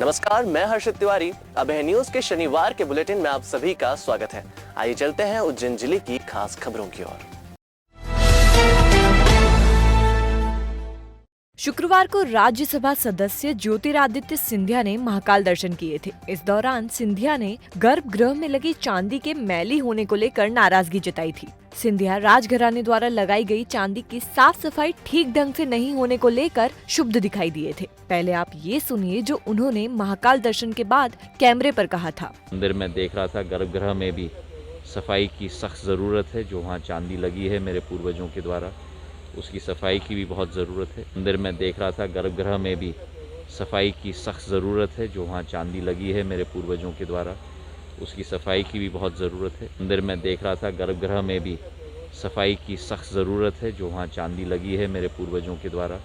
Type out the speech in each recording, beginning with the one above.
नमस्कार, मैं हर्षित तिवारी। अब है न्यूज के शनिवार के बुलेटिन में आप सभी का स्वागत है। आइए चलते हैं उज्जैन जिले की खास खबरों की ओर। शुक्रवार को राज्यसभा सदस्य ज्योतिरादित्य सिंधिया ने महाकाल दर्शन किए थे। इस दौरान सिंधिया ने गर्भगृह में लगी चांदी के मैली होने को लेकर नाराजगी जताई थी। सिंधिया राजघराने द्वारा लगाई गई चांदी की साफ सफाई ठीक ढंग से नहीं होने को लेकर क्षुब्ध दिखाई दिए थे। पहले आप ये सुनिए जो उन्होंने महाकाल दर्शन के बाद कैमरे पर कहा था। मंदिर में देख रहा था, गर्भगृह में भी सफाई की सख्त जरूरत है। जो वहाँ चांदी लगी है मेरे पूर्वजों के द्वारा, उसकी सफाई की भी बहुत ज़रूरत है। मंदिर में देख रहा था, गर्भगृह में भी सफाई की सख्त ज़रूरत है। जो वहाँ चांदी लगी है मेरे पूर्वजों के द्वारा, उसकी सफाई की भी बहुत ज़रूरत है। मंदिर में देख रहा था, गर्भगृह में भी सफाई की सख्त ज़रूरत है। जो वहाँ चांदी लगी है मेरे पूर्वजों के द्वारा,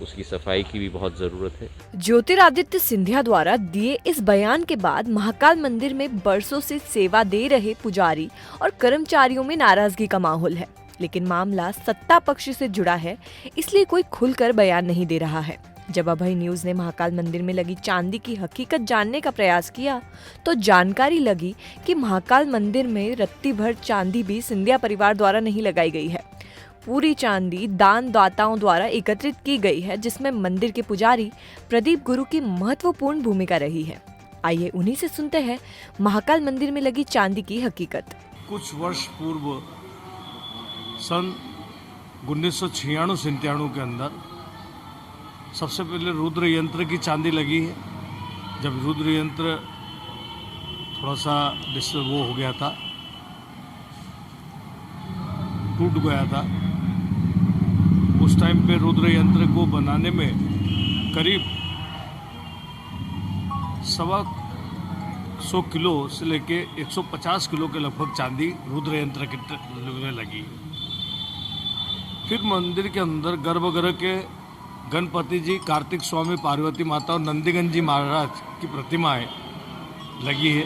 उसकी सफाई की भी बहुत ज़रूरत है। ज्योतिरादित्य सिंधिया द्वारा दिए इस बयान के बाद महाकाल मंदिर में बरसों से सेवा दे रहे पुजारी और कर्मचारियों में नाराजगी का माहौल है। लेकिन मामला सत्ता पक्ष से जुड़ा है, इसलिए कोई खुलकर बयान नहीं दे रहा है। जब अभय न्यूज ने महाकाल मंदिर में लगी चांदी की हकीकत जानने का प्रयास किया तो जानकारी लगी कि महाकाल मंदिर में रत्ती भर चांदी भी सिंधिया परिवार द्वारा नहीं लगाई गई है। पूरी चांदी दान दाताओं द्वारा एकत्रित की गई है, जिसमें मंदिर के पुजारी प्रदीप गुरु की महत्वपूर्ण भूमिका रही है। आइए उन्हीं से सुनते हैं महाकाल मंदिर में लगी चांदी की हकीकत। कुछ वर्ष पूर्व सन 1996-97 के अंदर सबसे पहले रुद्र यंत्र की चांदी लगी है। जब रुद्र यंत्र थोड़ा सा वो हो गया था, टूट गया था, उस टाइम पे रुद्र यंत्र को बनाने में करीब 125 किलो से लेके 150 किलो के लगभग चांदी रुद्र यंत्र के लगी। फिर मंदिर के अंदर गर्भगृह के गणपति जी, कार्तिक स्वामी, पार्वती माता और नंदीगंज जी महाराज की प्रतिमाएं लगी है।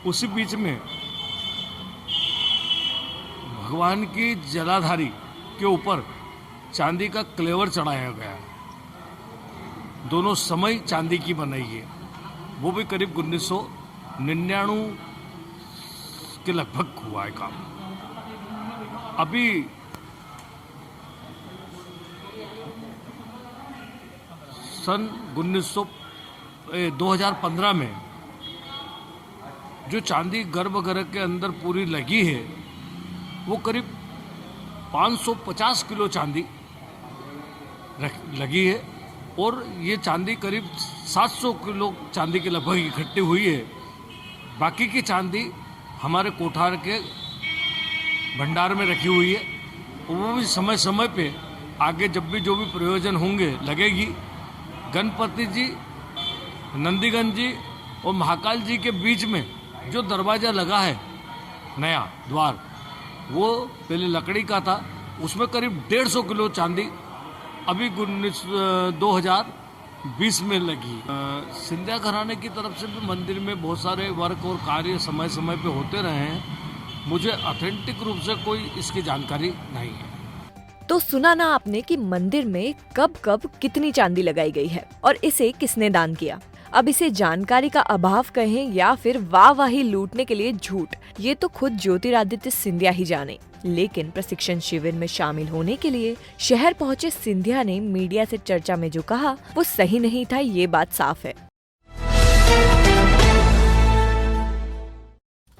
उसी बीच में भगवान की जलाधारी के ऊपर चांदी का क्लेवर चढ़ाया गया है। दोनों समय चांदी की बनाई है, वो भी करीब 1999 के लगभग हुआ है काम। अभी सन 2015 में जो चांदी गर्भगृह के अंदर पूरी लगी है, वो करीब 550 किलो चांदी लगी है और ये चांदी करीब 700 किलो चांदी के लगभग इकट्ठी हुई है। बाकी की चांदी हमारे कोठार के भंडार में रखी हुई है, वो भी समय समय पे आगे जब भी जो भी प्रयोजन होंगे लगेगी। गणपति जी, नंदीगंज जी और महाकाल जी के बीच में जो दरवाज़ा लगा है, नया द्वार, वो पहले लकड़ी का था, उसमें करीब 150 किलो चांदी अभी 2020 में लगी। सिंधिया घराने की तरफ से भी मंदिर में बहुत सारे वर्क और कार्य समय समय पे होते रहे हैं। मुझे ऑथेंटिक रूप से कोई इसकी जानकारी नहीं है। तो सुना ना आपने कि मंदिर में कब कब कितनी चांदी लगाई गई है और इसे किसने दान किया। अब इसे जानकारी का अभाव कहें या फिर वाहवाही लूटने के लिए झूठ, ये तो खुद ज्योतिरादित्य सिंधिया ही जाने। लेकिन प्रशिक्षण शिविर में शामिल होने के लिए शहर पहुंचे सिंधिया ने मीडिया से चर्चा में जो कहा वो सही नहीं था, ये बात साफ है।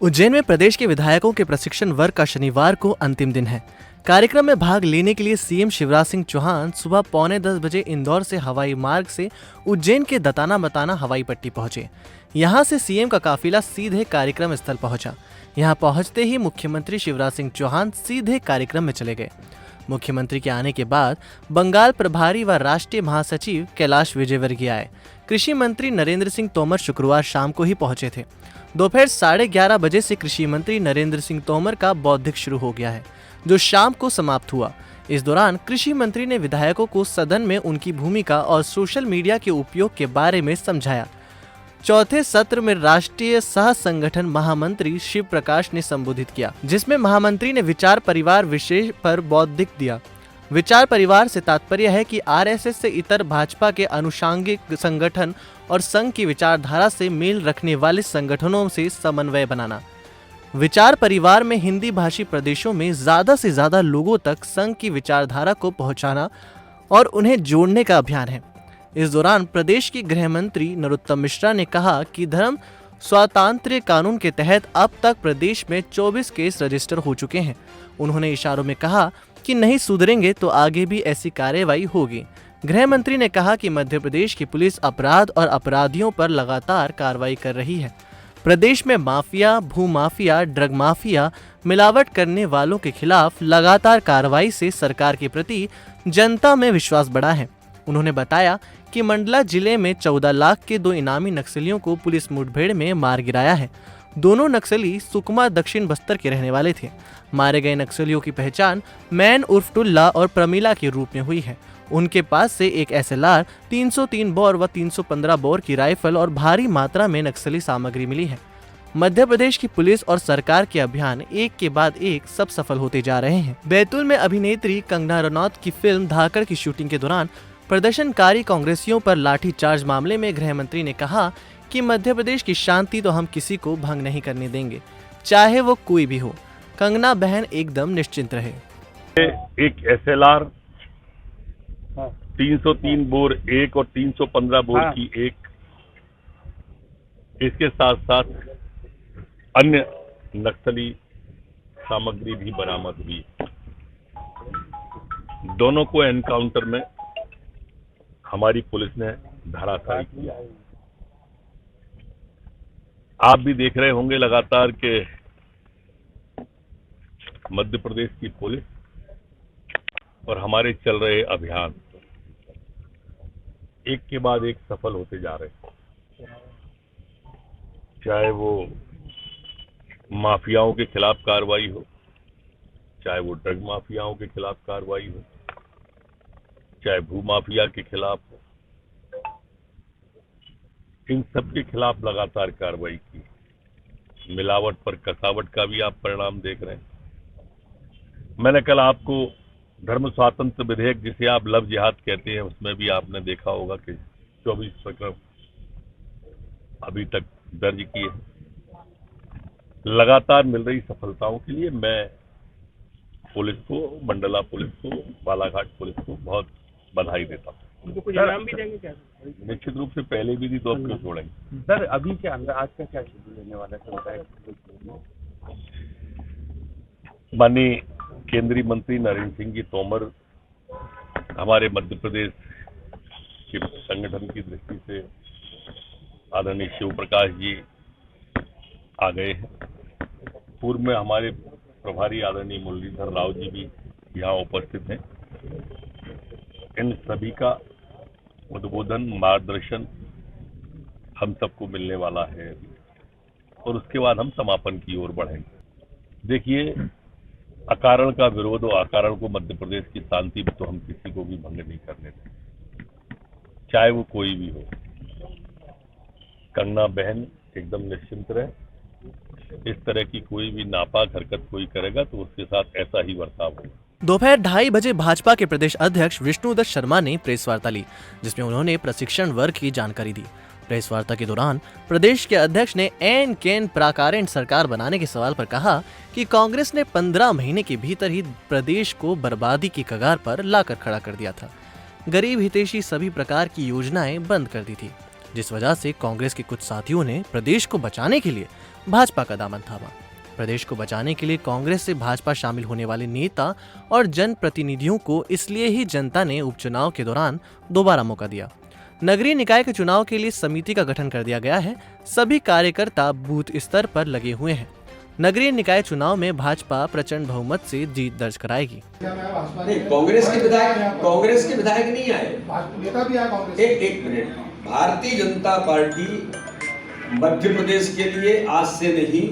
उज्जैन में प्रदेश के विधायकों के प्रशिक्षण वर्ग का शनिवार को अंतिम दिन है। कार्यक्रम में भाग लेने के लिए सीएम शिवराज सिंह चौहान सुबह 9:45 बजे इंदौर से हवाई मार्ग से उज्जैन के दताना बताना हवाई पट्टी पहुंचे। यहां से सीएम का काफिला सीधे कार्यक्रम स्थल पहुंचा। यहां पहुंचते ही मुख्यमंत्री शिवराज सिंह चौहान सीधे कार्यक्रम में चले गए। मुख्यमंत्री के आने के बाद बंगाल प्रभारी व राष्ट्रीय महासचिव कैलाश विजयवर्गीय आए। कृषि मंत्री नरेंद्र सिंह तोमर शुक्रवार शाम को ही पहुंचे थे। दोपहर 11:30 बजे से कृषि मंत्री नरेंद्र सिंह तोमर का बौद्धिक शुरू हो गया है, जो शाम को समाप्त हुआ। इस दौरान कृषि मंत्री ने विधायकों को सदन में उनकी भूमिका और सोशल मीडिया के उपयोग के बारे में समझाया। चौथे सत्र में राष्ट्रीय सह संगठन महामंत्री शिव प्रकाश ने संबोधित किया, जिसमें महामंत्री ने विचार परिवार विषय पर बौद्धिक दिया। विचार परिवार से तात्पर्य है कि आरएसएस से इतर भाजपा के अनुषांगिक संगठन और संघ की विचारधारा से मेल रखने वाले संगठनों से समन्वय बनाना। विचार परिवार में हिंदी भाषी प्रदेशों में ज्यादा से ज्यादा लोगों तक संघ की विचारधारा को पहुंचाना और उन्हें जोड़ने का अभियान है। इस दौरान प्रदेश की गृह मंत्री नरोत्तम मिश्रा ने कहा कि धर्म स्वातंत्र्य कानून के तहत अब तक प्रदेश में 24 केस रजिस्टर हो चुके हैं। उन्होंने इशारों में कहा कि नहीं सुधरेंगे तो आगे भी ऐसी कार्रवाई होगी। गृह मंत्री ने कहा कि मध्य प्रदेश की पुलिस अपराध और अपराधियों पर लगातार कार्रवाई कर रही है। प्रदेश में माफिया, भूमाफिया, ड्रग माफिया, मिलावट करने वालों के खिलाफ लगातार कार्रवाई से सरकार के प्रति जनता में विश्वास बढ़ा है। उन्होंने बताया कि मंडला जिले में 14 लाख के 2 इनामी नक्सलियों को पुलिस मुठभेड़ में मार गिराया है। दोनों नक्सली सुकमा दक्षिण बस्तर के रहने वाले थे। मारे गए नक्सलियों की पहचान मैन उर्फ टुल्ला और प्रमीला के रूप में हुई है। उनके पास से एक SLR, 303 बोर व 315 बोर की राइफल और भारी मात्रा में नक्सली सामग्री मिली है। मध्य प्रदेश की पुलिस और सरकार के अभियान एक के बाद एक सब सफल होते जा रहे हैं। बैतूल में अभिनेत्री कंगना रनौत की फिल्म धाकड़ की शूटिंग के दौरान प्रदर्शनकारी कांग्रेसियों पर लाठीचार्ज मामले में गृह मंत्री ने कहा कि मध्य प्रदेश की शांति तो हम किसी को भंग नहीं करने देंगे, चाहे वो कोई भी हो। कंगना बहन एकदम निश्चिंत रहे। एक SLR, 303 बोर एक और 315 बोर की एक, इसके साथ साथ अन्य नक्सली सामग्री भी बरामद हुई। दोनों को एनकाउंटर में हमारी पुलिस ने धराशायी किया। आप भी देख रहे होंगे लगातार के मध्य प्रदेश की पुलिस और हमारे चल रहे अभियान एक के बाद एक सफल होते जा रहे हैं। चाहे वो माफियाओं के खिलाफ कार्रवाई हो, चाहे वो ड्रग माफियाओं के खिलाफ कार्रवाई हो, चाहे भूमाफिया के खिलाफ हो, इन सब के खिलाफ लगातार कार्रवाई की। मिलावट पर कसावट का भी आप परिणाम देख रहे हैं। मैंने कल आपको धर्म स्वातंत्र विधेयक, जिसे आप लव जिहाद कहते हैं, उसमें भी आपने देखा होगा कि 24 प्रकरण अभी तक दर्ज किए हैं। लगातार मिल रही सफलताओं के लिए मैं पुलिस को, मंडला पुलिस को, बालाघाट पुलिस को बहुत बधाई देता हूँ। उनको कुछ इनाम भी देंगे क्या? निश्चित रूप से पहले भी दी तो अब क्यों छोड़ेंगे। सर अभी क्या आज का क्या शेड्यूल रहने वाला है? माननीय केंद्रीय मंत्री नरेंद्र सिंह जी तोमर हमारे मध्य प्रदेश के संगठन की दृष्टि से आदरणीय शिव प्रकाश जी आ गए हैं। पूर्व में हमारे प्रभारी आदरणीय मुरलीधर राव जी भी यहाँ उपस्थित हैं। इन सभी का उद्बोधन, मार्गदर्शन हम सबको मिलने वाला है और उसके बाद हम समापन की ओर बढ़ेंगे। देखिए, अकारण का विरोध और अकारण को मध्य प्रदेश की शांति में तो हम किसी को भी भंग नहीं करने देंगे, चाहे वो कोई भी हो। कंगना बहन एकदम निश्चिंत रहे। इस तरह की कोई भी नापाक हरकत कोई करेगा तो उसके साथ ऐसा ही बर्ताव होगा। दोपहर 2:30 बजे भाजपा के प्रदेश अध्यक्ष विष्णुदत्त शर्मा ने प्रेस वार्ता ली, जिसमें उन्होंने प्रशिक्षण वर्ग की जानकारी दी। प्रेस वार्ता के दौरान प्रदेश के अध्यक्ष ने एन केन प्राकारण सरकार बनाने के सवाल पर कहा कि कांग्रेस ने 15 महीने के भीतर ही प्रदेश को बर्बादी की कगार पर लाकर खड़ा कर दिया था। गरीब हितैषी सभी प्रकार की योजनाएं बंद कर दी थी, जिस वजह से कांग्रेस के कुछ साथियों ने प्रदेश को बचाने के लिए भाजपा का दामन थामा। प्रदेश को बचाने के लिए कांग्रेस से भाजपा शामिल होने वाले नेता और जनप्रतिनिधियों को इसलिए ही जनता ने उपचुनाव के दौरान दोबारा मौका दिया। नगरीय निकाय के चुनाव के लिए समिति का गठन कर दिया गया है। सभी कार्यकर्ता बूथ स्तर पर लगे हुए हैं। नगरीय निकाय चुनाव में भाजपा प्रचंड बहुमत से जीत दर्ज कराएगी। नहीं, कांग्रेस के विधायक नहीं आए, नेता भी आए कांग्रेस। एक मिनट, भारतीय जनता पार्टी मध्य प्रदेश के लिए आज से नहीं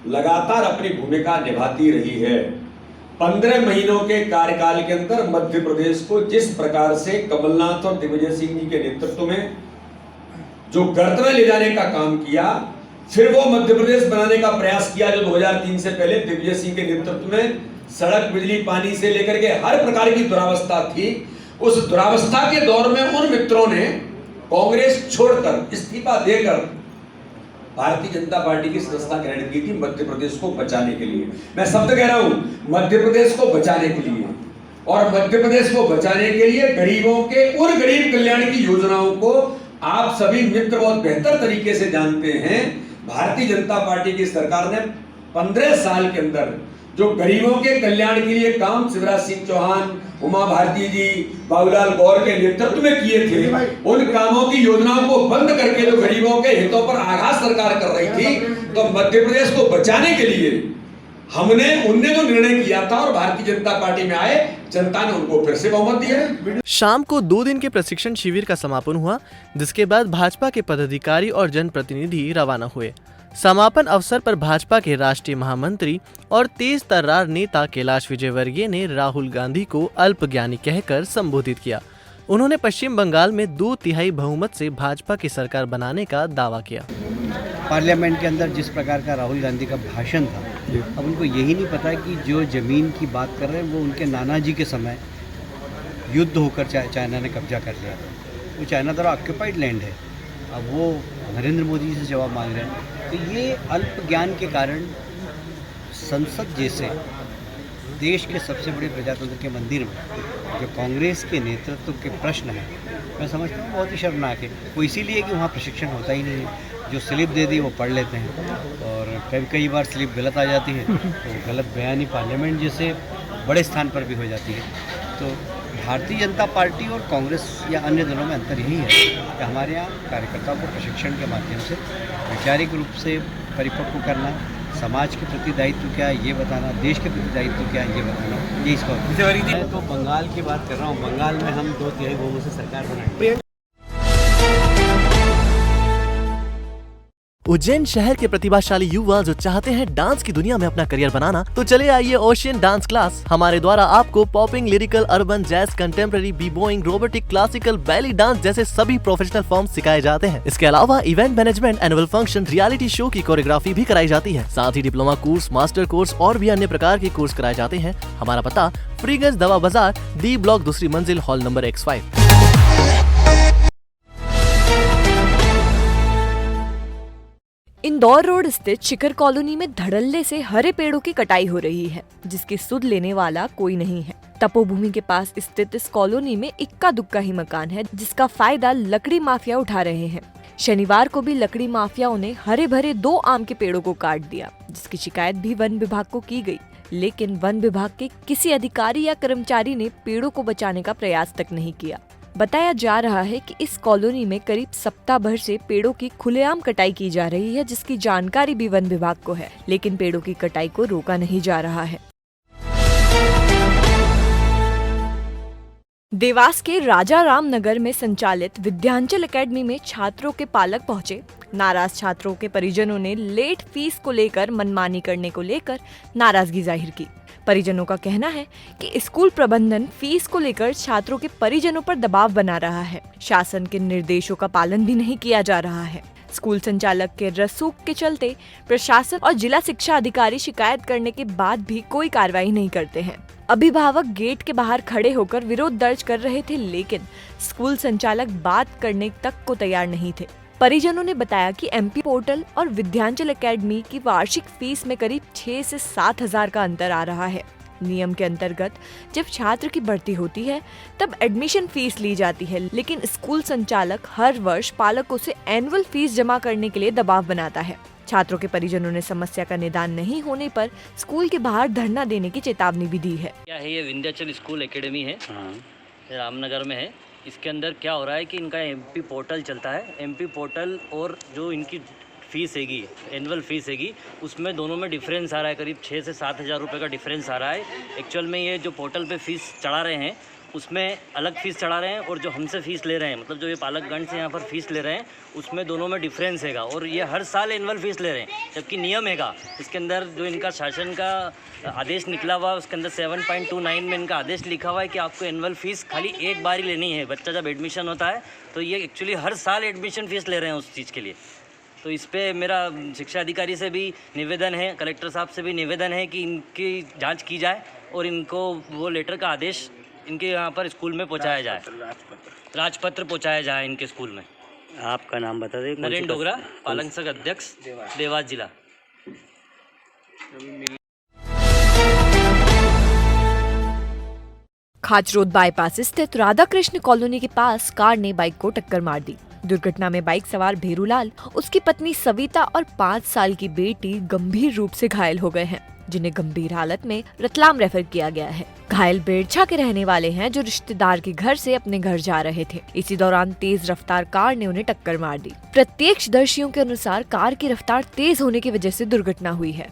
लगातार अपनी भूमिका निभाती रही है। 15 महीनों के कार्यकाल के अंदर मध्य प्रदेश को जिस प्रकार से कमलनाथ और दिग्विजय सिंह जी के नेतृत्व में जो गर्त में ले जाने का काम किया, फिर वो मध्य प्रदेश बनाने का प्रयास किया जो 2003 से पहले दिग्विजय सिंह के नेतृत्व में सड़क, बिजली, पानी से लेकर के हर प्रकार की दुरावस्था थी। उस दुरावस्था के दौर में उन मित्रों ने कांग्रेस छोड़कर, इस्तीफा देकर भारतीय जनता पार्टी की सदस्यता ग्रहण की थी मध्य प्रदेश को बचाने के लिए। मैं शब्द कह रहा हूं, मध्य प्रदेश को बचाने के लिए। और मध्य प्रदेश को बचाने के लिए गरीबों के उन गरीब कल्याण की योजनाओं को आप सभी मित्र बहुत बेहतर तरीके से जानते हैं। भारतीय जनता पार्टी की सरकार ने 15 साल के अंदर जो गरीबों के कल्याण के लिए काम शिवराज सिंह चौहान, उमा भारती जी, बाबूलाल गौर के नेतृत्व में किए थे, उन कामों की योजनाओं को बंद करके जो गरीबों के हितों पर आघात सरकार कर रही थी, तो मध्य प्रदेश को बचाने के लिए उनने जो निर्णय किया था और भारतीय जनता पार्टी में आए, जनता ने उनको फिर से बहुमत दिया। शाम को 2 दिन के प्रशिक्षण शिविर का समापन हुआ, जिसके बाद भाजपा के पदाधिकारी और जनप्रतिनिधि रवाना हुए। समापन अवसर पर भाजपा के राष्ट्रीय महामंत्री और तेज तर्रार नेता कैलाश विजयवर्गीय ने राहुल गांधी को अल्पज्ञानी कहकर संबोधित किया। उन्होंने पश्चिम बंगाल में 2/3 बहुमत से भाजपा की सरकार बनाने का दावा किया। पार्लियामेंट के अंदर जिस प्रकार का राहुल गांधी का भाषण था, अब उनको यही नहीं पता कि जो ज़मीन की बात कर रहे हैं वो उनके नाना जी के समय युद्ध होकर चाइना ने कब्जा कर लिया था। वो चाइना द्वारा ऑक्यूपाइड लैंड है। अब वो नरेंद्र मोदी जी से जवाब मांग रहे हैं। तो ये अल्प ज्ञान के कारण संसद जैसे देश के सबसे बड़े प्रजातंत्र के मंदिर में जो कांग्रेस के नेतृत्व के प्रश्न हैं, मैं समझता हूँ बहुत ही शर्मनाक है। वो इसीलिए कि वहाँ प्रशिक्षण होता ही नहीं है। जो स्लिप दे दी वो पढ़ लेते हैं और कई बार स्लिप गलत आ जाती है, तो गलत बयानी पार्लियामेंट जैसे बड़े स्थान पर भी हो जाती है। तो भारतीय जनता पार्टी और कांग्रेस या अन्य दलों में अंतर यही है कि हमारे यहाँ कार्यकर्ताओं को प्रशिक्षण के माध्यम से वैचारिक रूप से परिपक्व करना, समाज के प्रति दायित्व क्या है ये बताना, देश के प्रति दायित्व क्या है ये बताना, ये इसका। मैं तो बंगाल की बात कर रहा हूँ। बंगाल में हम 2/3 बहुमत से सरकार बनाएंगे। उज्जैन शहर के प्रतिभाशाली युवा जो चाहते हैं डांस की दुनिया में अपना करियर बनाना, तो चले आइए ओशियन डांस क्लास। हमारे द्वारा आपको popping, lyrical, urban, jazz, contemporary, b boying, robotic, classical, belly dance जैसे सभी प्रोफेशनल फॉर्म सिखाए जाते हैं। इसके अलावा event management, annual function, reality show की कोरियोग्राफी भी कराई जाती है। साथ ही डिप्लोमा कोर्स, मास्टर कोर्स और भी अन्य प्रकार के कोर्स कराए जाते हैं। हमारा पता फ्रीगंज दवा बाजार, डी ब्लॉक, 2री मंजिल, hall number X5। Indore road स्थित शिखर कॉलोनी में धड़ल्ले से हरे पेड़ों की कटाई हो रही है, जिसकी सुध लेने वाला कोई नहीं है। तपोभूमि के पास स्थित इस कॉलोनी में इक्का दुक्का ही मकान है, जिसका फायदा लकड़ी माफिया उठा रहे हैं। शनिवार को भी लकड़ी माफियाओं ने हरे भरे 2 आम के पेड़ों को काट दिया, जिसकी शिकायत भी वन विभाग को की गई, लेकिन वन विभाग के किसी अधिकारी या कर्मचारी ने पेड़ों को बचाने का प्रयास तक नहीं किया। बताया जा रहा है कि इस कॉलोनी में करीब सप्ताह भर से पेड़ों की खुलेआम कटाई की जा रही है, जिसकी जानकारी भी वन विभाग को है, लेकिन पेड़ों की कटाई को रोका नहीं जा रहा है। देवास के राजा राम नगर में संचालित विद्यांचल एकेडमी में छात्रों के पालक पहुंचे। नाराज छात्रों के परिजनों ने लेट फीस को लेकर मनमानी करने को लेकर नाराजगी जाहिर की। परिजनों का कहना है कि स्कूल प्रबंधन फीस को लेकर छात्रों के परिजनों पर दबाव बना रहा है। शासन के निर्देशों का पालन भी नहीं किया जा रहा है। स्कूल संचालक के रसूख के चलते प्रशासन और जिला शिक्षा अधिकारी शिकायत करने के बाद भी कोई कार्रवाई नहीं करते हैं। अभिभावक गेट के बाहर खड़े होकर विरोध दर्ज कर रहे थे, लेकिन स्कूल संचालक बात करने तक को तैयार नहीं थे। परिजनों ने बताया कि एमपी पोर्टल और विद्यांचल एकेडमी की वार्षिक फीस में करीब 6 से 7 हजार का अंतर आ रहा है। नियम के अंतर्गत जब छात्र की भर्ती होती है तब एडमिशन फीस ली जाती है, लेकिन स्कूल संचालक हर वर्ष पालकों से एनुअल फीस जमा करने के लिए दबाव बनाता है। छात्रों के परिजनों ने समस्या का निदान नहीं होने पर स्कूल के बाहर धरना देने की चेतावनी भी दी है। क्या है, ये विंध्याचल स्कूल एकेडमी है, रामनगर में है। इसके अंदर क्या हो रहा है कि इनका एमपी पोर्टल चलता है। एमपी पोर्टल और जो इनकी फीस हैगी, एनुअल फीस हैगी, उसमें दोनों में डिफरेंस आ रहा है। करीब 6 से 7 हज़ार रुपये का डिफरेंस आ रहा है। एक्चुअल में ये जो पोर्टल पे फीस चढ़ा रहे हैं उसमें अलग फ़ीस चढ़ा रहे हैं, और जो हमसे फ़ीस ले रहे हैं, मतलब जो ये पालकगण से यहाँ पर फ़ीस ले रहे हैं, उसमें दोनों में डिफरेंस हैगा। और ये हर साल एनुअल फ़ीस ले रहे हैं, जबकि नियम हैगा इसके अंदर जो इनका शासन का आदेश निकला हुआ है उसके अंदर 7.29 में इनका आदेश लिखा हुआ है कि आपको एनुअल फ़ीस खाली एक बार ही लेनी है। बच्चा जब एडमिशन होता है तो ये एक्चुअली हर साल एडमिशन फ़ीस ले रहे हैं उस चीज़ के लिए। तो इस पे मेरा शिक्षा अधिकारी से भी निवेदन है, कलेक्टर साहब से भी निवेदन है कि इनकी जांच की जाए और इनको वो लेटर का आदेश इनके यहाँ पर स्कूल में पहुँचाया जाए, राजपत्र पहुँचाया जाए इनके स्कूल में। आपका नाम बता दें। नरेंद्र डोगरा, पालक संघ अध्यक्ष, देवास जिला। खाचरोद बाईपास स्थित राधा कृष्ण कॉलोनी के पास कार ने बाइक को टक्कर मार दी। दुर्घटना में बाइक सवार भेरूलाल, उसकी पत्नी सविता और 5 साल की बेटी गंभीर रूप से घायल हो गए हैं, जिन्हें गंभीर हालत में रतलाम रेफर किया गया है। घायल बेड़छा के रहने वाले हैं, जो रिश्तेदार के घर से अपने घर जा रहे थे। इसी दौरान तेज रफ्तार कार ने उन्हें टक्कर मार दी। प्रत्यक्षदर्शियों के अनुसार कार की रफ्तार तेज होने की वजह से दुर्घटना हुई है।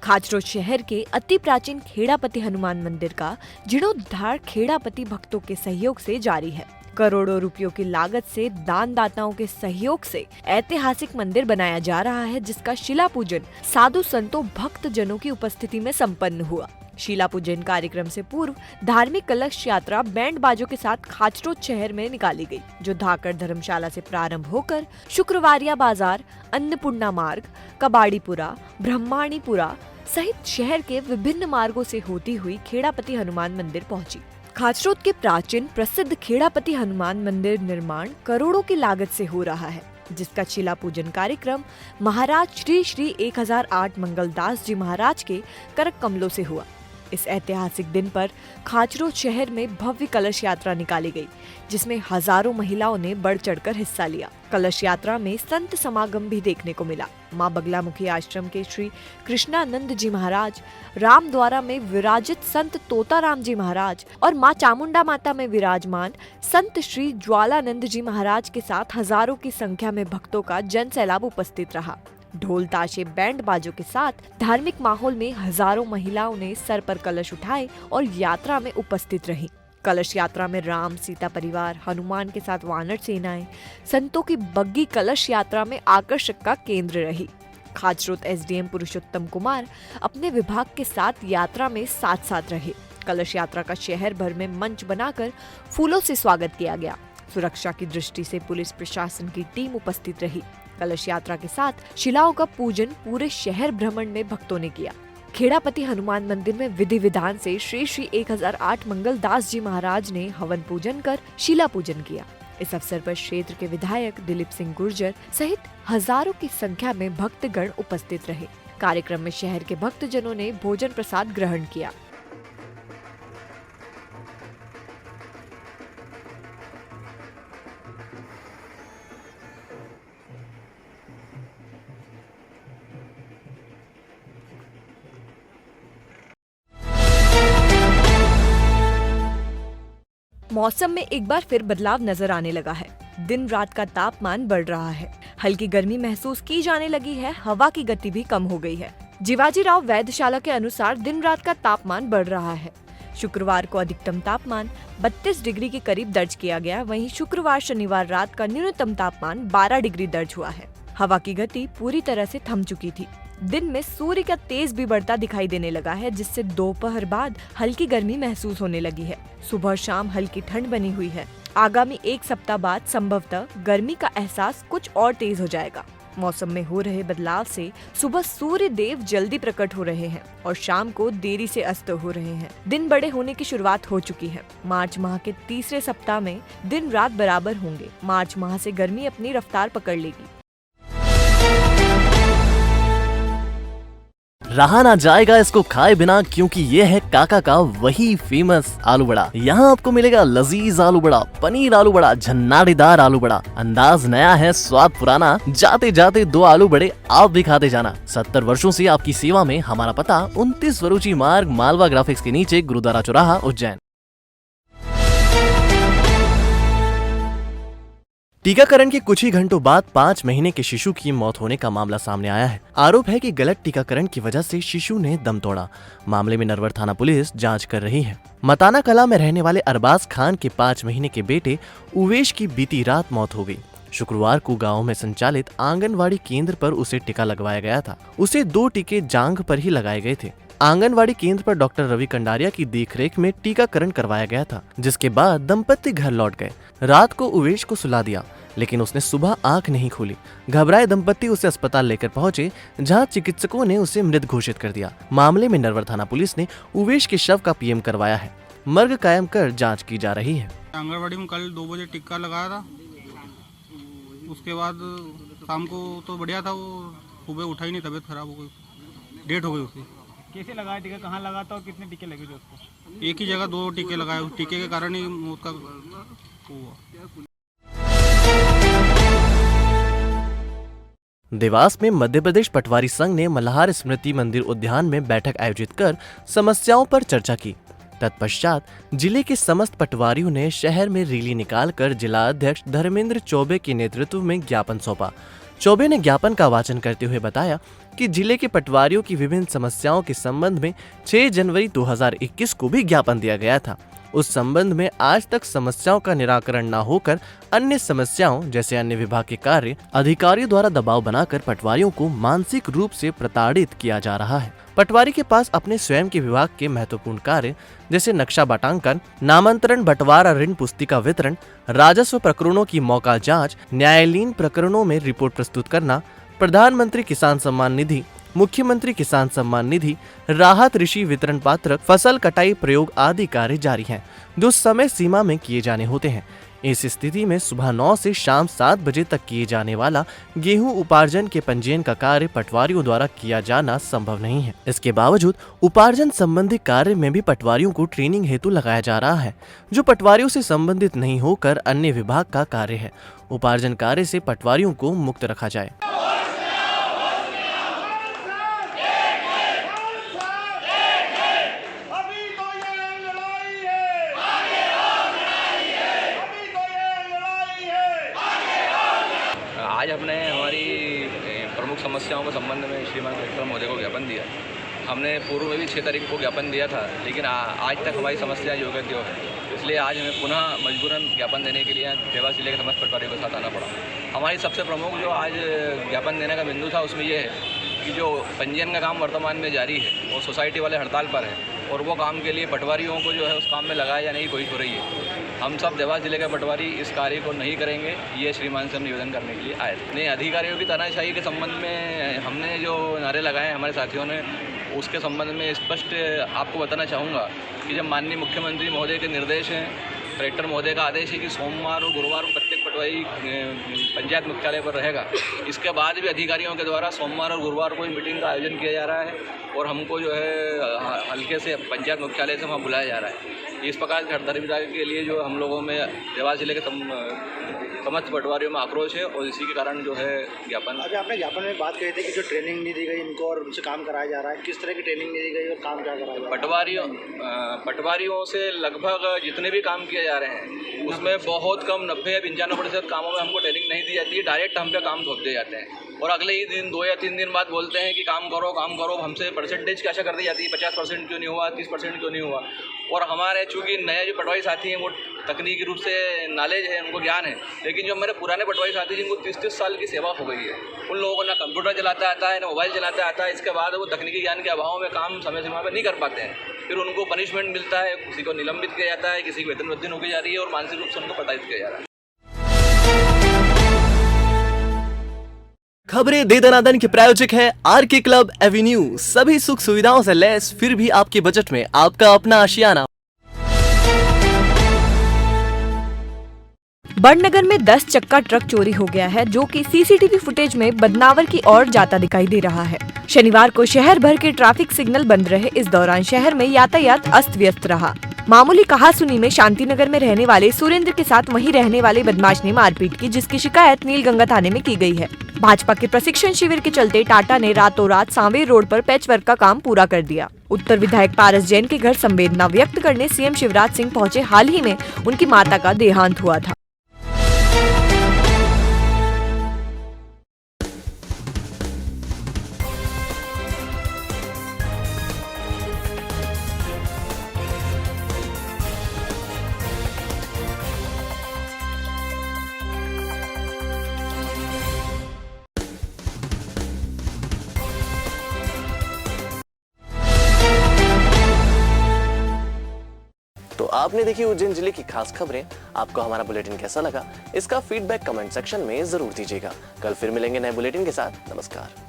खाचरोद शहर के अति प्राचीन खेड़ापति हनुमान मंदिर का जीर्णोद्धार खेड़ापति भक्तों के सहयोग से जारी है। करोड़ों रुपयों की लागत से दानदाताओं के सहयोग से ऐतिहासिक मंदिर बनाया जा रहा है, जिसका शिला पूजन साधु संतों भक्त जनों की उपस्थिति में संपन्न हुआ। शिला पूजन कार्यक्रम से पूर्व धार्मिक कलश यात्रा बैंड बाजों के साथ खाचरोद शहर में निकाली गई, जो धाकड़ धर्मशाला से प्रारंभ होकर शुक्रवारिया बाजार, अन्नपूर्णा मार्ग, कबाड़ीपुरा, ब्रह्माणीपुरा सहित शहर के विभिन्न मार्गों से होती हुई खेड़ापति हनुमान मंदिर पहुंची। खाचरोद के प्राचीन प्रसिद्ध खेड़ापति हनुमान मंदिर निर्माण करोड़ों की लागत से हो रहा है, जिसका शिला पूजन कार्यक्रम महाराज श्री श्री 1008 मंगलदास जी महाराज के करक कमलों से हुआ। इस ऐतिहासिक दिन पर खाचरोद शहर में भव्य कलश यात्रा निकाली गई, जिसमें हजारों महिलाओं ने बढ़ चढ़कर हिस्सा लिया। कलश यात्रा में संत समागम भी देखने को मिला। मां बगलामुखी आश्रम के श्री कृष्णानंद जी महाराज, रामद्वारा में विराजित संत तोताराम जी महाराज और मां चामुंडा माता में विराजमान संत श्री ज्वालानंद जी महाराज के साथ हजारों की संख्या में भक्तों का जन सैलाब उपस्थित रहा। ढोल ताशे बैंड बाजों के साथ धार्मिक माहौल में हजारों महिलाओं ने सर पर कलश उठाए और यात्रा में उपस्थित रहीं। कलश यात्रा में राम सीता परिवार, हनुमान के साथ वानर सेनाएं, संतों की बग्गी कलश यात्रा में आकर्षक का केंद्र रही। खाचरोद एसडीएम पुरुषोत्तम कुमार अपने विभाग के साथ यात्रा में साथ साथ रहे। कलश यात्रा का शहर भर में मंच बनाकर फूलों से स्वागत किया गया। सुरक्षा की दृष्टि से पुलिस प्रशासन की टीम उपस्थित रही। कलश यात्रा के साथ शिलाओं का पूजन पूरे शहर भ्रमण में भक्तों ने किया। खेड़ापति हनुमान मंदिर में विधि विधान से श्री श्री 1008 मंगलदास जी महाराज ने हवन पूजन कर शिला पूजन किया। इस अवसर पर क्षेत्र के विधायक दिलीप सिंह गुर्जर सहित हजारों की संख्या में भक्तगण उपस्थित रहे। कार्यक्रम में शहर के भक्तजनों ने भोजन प्रसाद ग्रहण किया। मौसम में एक बार फिर बदलाव नजर आने लगा है। दिन रात का तापमान बढ़ रहा है। हल्की गर्मी महसूस की जाने लगी है। हवा की गति भी कम हो गई है। जीवाजीराव वैधशाला के अनुसार दिन रात का तापमान बढ़ रहा है। शुक्रवार को अधिकतम तापमान 32 डिग्री के करीब दर्ज किया गया। वहीं शुक्रवार शनिवार रात का न्यूनतम तापमान 12 डिग्री दर्ज हुआ है। हवा की गति पूरी तरह से थम चुकी थी। दिन में सूर्य का तेज भी बढ़ता दिखाई देने लगा है, जिससे दोपहर बाद हल्की गर्मी महसूस होने लगी है। सुबह शाम हल्की ठंड बनी हुई है। आगामी एक सप्ताह बाद संभवतः गर्मी का एहसास कुछ और तेज हो जाएगा। मौसम में हो रहे बदलाव से सुबह सूर्य देव जल्दी प्रकट हो रहे हैं और शाम को देरी से अस्त हो रहे हैं। दिन बड़े होने की शुरुआत हो चुकी है। मार्च माह के तीसरे सप्ताह में दिन रात बराबर होंगे। मार्च माह से गर्मी अपनी रफ्तार पकड़ लेगी। रहा ना जाएगा इसको खाए बिना, क्योंकि ये है काका का वही फेमस आलू बड़ा। यहाँ आपको मिलेगा लजीज आलू बड़ा, पनीर आलू बड़ा, झन्नाटीदार आलू बड़ा। अंदाज नया है, स्वाद पुराना। जाते जाते 2 आलू बड़े आप भी खाते जाना। 70 वर्षों से आपकी सेवा में। हमारा पता 29 वरुचि मार्ग, मालवा ग्राफिक्स के नीचे, गुरुद्वारा चौराहा, उज्जैन। टीकाकरण के कुछ ही घंटों बाद 5 महीने के शिशु की मौत होने का मामला सामने आया है। आरोप है कि गलत टीकाकरण की वजह से शिशु ने दम तोड़ा। मामले में नरवर थाना पुलिस जांच कर रही है। मताना कला में रहने वाले अरबाज खान के 5 महीने के बेटे उवेश की बीती रात मौत हो गई। शुक्रवार को गांव में संचालित आंगनवाड़ी केंद्र पर उसे टीका लगवाया गया था। उसे 2 टीके जांघ पर ही लगाए गए थे। आंगनवाड़ी केंद्र पर डॉक्टर रवि कंडारिया की देखरेख में टीकाकरण करवाया गया था, जिसके बाद दंपत्ति घर लौट गए। रात को उवेश को सुला दिया, लेकिन उसने सुबह आंख नहीं खोली। घबराए दंपत्ति उसे अस्पताल लेकर पहुंचे, जहां चिकित्सकों ने उसे मृत घोषित कर दिया। मामले में नरवर थाना पुलिस ने उवेश के शव का पीएम करवाया है। मर्ग कायम कर जांच की जा रही है। आंगनबाड़ी में कल 2 बजे टिक्का लगाया था, उसके बाद शाम को तो बढ़िया था, वो सुबह उठा ही नहीं, तबीयत खराब हो गई, डेट हो गई उसकी। कैसे लगाया टीका, कहाँ लगा था और कितने टीके लगे थे उसको? एक ही जगह 2 टीके लगाए, उस टीके के कारण ही मौत का हुआ। देवास में मध्य प्रदेश पटवारी संघ ने मल्हार स्मृति मंदिर उद्यान में बैठक आयोजित कर समस्याओं पर चर्चा की। तत्पश्चात जिले के समस्त पटवारियों ने शहर में रैली निकालकर जिला अध्यक्ष धर्मेंद्र चौबे के नेतृत्व में ज्ञापन सौंपा। चौबे ने ज्ञापन का वाचन करते हुए बताया कि जिले के पटवारियों की विभिन्न समस्याओं के संबंध में 6 जनवरी 2021 को भी ज्ञापन दिया गया था। उस संबंध में आज तक समस्याओं का निराकरण न होकर अन्य समस्याओं जैसे अन्य विभाग के कार्य अधिकारियों द्वारा दबाव बनाकर पटवारियों को मानसिक रूप से प्रताड़ित किया जा रहा है। पटवारी के पास अपने स्वयं के विभाग के महत्वपूर्ण कार्य जैसे नक्शा बाटांकन, नामांतरण, बंटवारा, ऋण पुस्तिका वितरण, राजस्व प्रकरणों की मौका जांच, न्यायालयीन प्रकरणों में रिपोर्ट प्रस्तुत करना, प्रधानमंत्री किसान सम्मान निधि, मुख्यमंत्री किसान सम्मान निधि, राहत ऋषि वितरण पात्रक, फसल कटाई प्रयोग आदि कार्य जारी हैं, जो समय सीमा में किए जाने होते हैं। इस स्थिति में सुबह 9 से शाम 7 बजे तक किए जाने वाला गेहूं उपार्जन के पंजीयन का कार्य पटवारियों द्वारा किया जाना संभव नहीं है। इसके बावजूद उपार्जन संबंधी कार्य में भी पटवारियों को ट्रेनिंग हेतु लगाया जा रहा है, जो पटवारियों से संबंधित नहीं होकर अन्य विभाग का कार्य है। उपार्जन कार्य से पटवारियों को मुक्त रखा जाए। आज हमने हमारी प्रमुख समस्याओं के संबंध में श्रीमान कलेक्टर महोदय को ज्ञापन दिया। हमने पूर्व में भी 6 तारीख को ज्ञापन दिया था, लेकिन आज तक हमारी समस्या जो है त्यो है, इसलिए आज हमें पुनः मजबूरन ज्ञापन देने के लिए देवास जिले के समस्त पटवारियों के साथ आना पड़ा। हमारी सबसे प्रमुख जो आज ज्ञापन देने का बिंदु था उसमें यह है कि जो पंजीयन का काम वर्तमान में जारी है वो सोसाइटी वाले हड़ताल पर है और वो काम के लिए पटवारियों को जो है उस काम में लगाया जाने की कोशिश हो रही है। हम सब देवास जिले के पटवारी इस कार्य को नहीं करेंगे, ये श्रीमान से हम निवेदन करने के लिए आए थे। नहीं, अधिकारियों की तानाशाही के संबंध में हमने जो नारे लगाए हमारे साथियों ने, उसके संबंध में स्पष्ट आपको बताना चाहूँगा कि जब माननीय मुख्यमंत्री महोदय के निर्देश हैं, कलेक्टर महोदय का आदेश है कि सोमवार और गुरुवार को प्रत्येक पटवारी पंचायत मुख्यालय पर रहेगा, इसके बाद भी अधिकारियों के द्वारा सोमवार और गुरुवार को मीटिंग का आयोजन किया जा रहा है और हमको जो है हल्के से पंचायत मुख्यालय से वहाँ बुलाया जा रहा है। इस प्रकार के हड़ताली के लिए जो हम लोगों में देवास जिले के समस्त पटवारियों में आक्रोश है और इसी के कारण जो है ज्ञापन। अभी आपने ज्ञापन में बात कही थी कि जो ट्रेनिंग नहीं दी गई इनको और उनसे काम कराया जा रहा है, किस तरह की ट्रेनिंग नहीं दी गई और काम क्या कराया जा रहा है? पटवारियों से लगभग जितने भी काम किए जा रहे हैं उसमें बहुत कम 90 या 95% कामों में हमको ट्रेनिंग नहीं दी जाती है, डायरेक्ट हम पे काम थोप दिए जाते हैं और अगले ही दिन 2 या 3 दिन बाद बोलते हैं कि काम करो। हमसे परसेंटेज की आशा कर दी जाती है, 50% क्यों नहीं हुआ, 30% क्यों नहीं हुआ। और हमारे चूँकि नए जो पटवारी साथी हैं वो तकनीकी रूप से नॉलेज है, उनको ज्ञान है, लेकिन जो हमारे पुराने पटवारी साथी जिनको 30-30 साल की सेवा हो गई है, उन लोगों को ना कंप्यूटर चलाता आता है ना मोबाइल चलाता आता है। इसके बाद वो तकनीकी ज्ञान के अभाव में काम समय सीमा पर नहीं कर पाते हैं, फिर उनको पनिशमेंट मिलता है, किसी को निलंबित किया जाता है, किसी की वेतन वृद्धि होगी जा रही है और मानसिक रूप से उनको प्रताड़ित किया जा रहा है। खबरें दे दनादन के प्रायोजक है आरके क्लब एवेन्यू। सभी सुख सुविधाओं से लैस, फिर भी आपके बजट में आपका अपना आशियाना। बड़नगर में 10 चक्का ट्रक चोरी हो गया है, जो कि सीसीटीवी फुटेज में बदनावर की ओर जाता दिखाई दे रहा है। शनिवार को शहर भर के ट्रैफिक सिग्नल बंद रहे। इस दौरान शहर में यातायात अस्त व्यस्त रहा। मामूली कहासुनी में शांतिनगर में रहने वाले सुरेंद्र के साथ वहीं रहने वाले बदमाश ने मारपीट की, जिसकी शिकायत नीलगंगा थाने में की गई है। भाजपा के प्रशिक्षण शिविर के चलते टाटा ने रातों रात सांवेर रोड पर पैच वर्क का काम पूरा कर दिया। उत्तर विधायक पारस जैन के घर संवेदना व्यक्त करने सीएम शिवराज सिंह पहुंचे। हाल ही में उनकी माता का देहांत हुआ था। आपने देखी उज्जैन जिले की खास खबरें। आपको हमारा बुलेटिन कैसा लगा, इसका फीडबैक कमेंट सेक्शन में जरूर दीजिएगा। कल फिर मिलेंगे नए बुलेटिन के साथ। नमस्कार।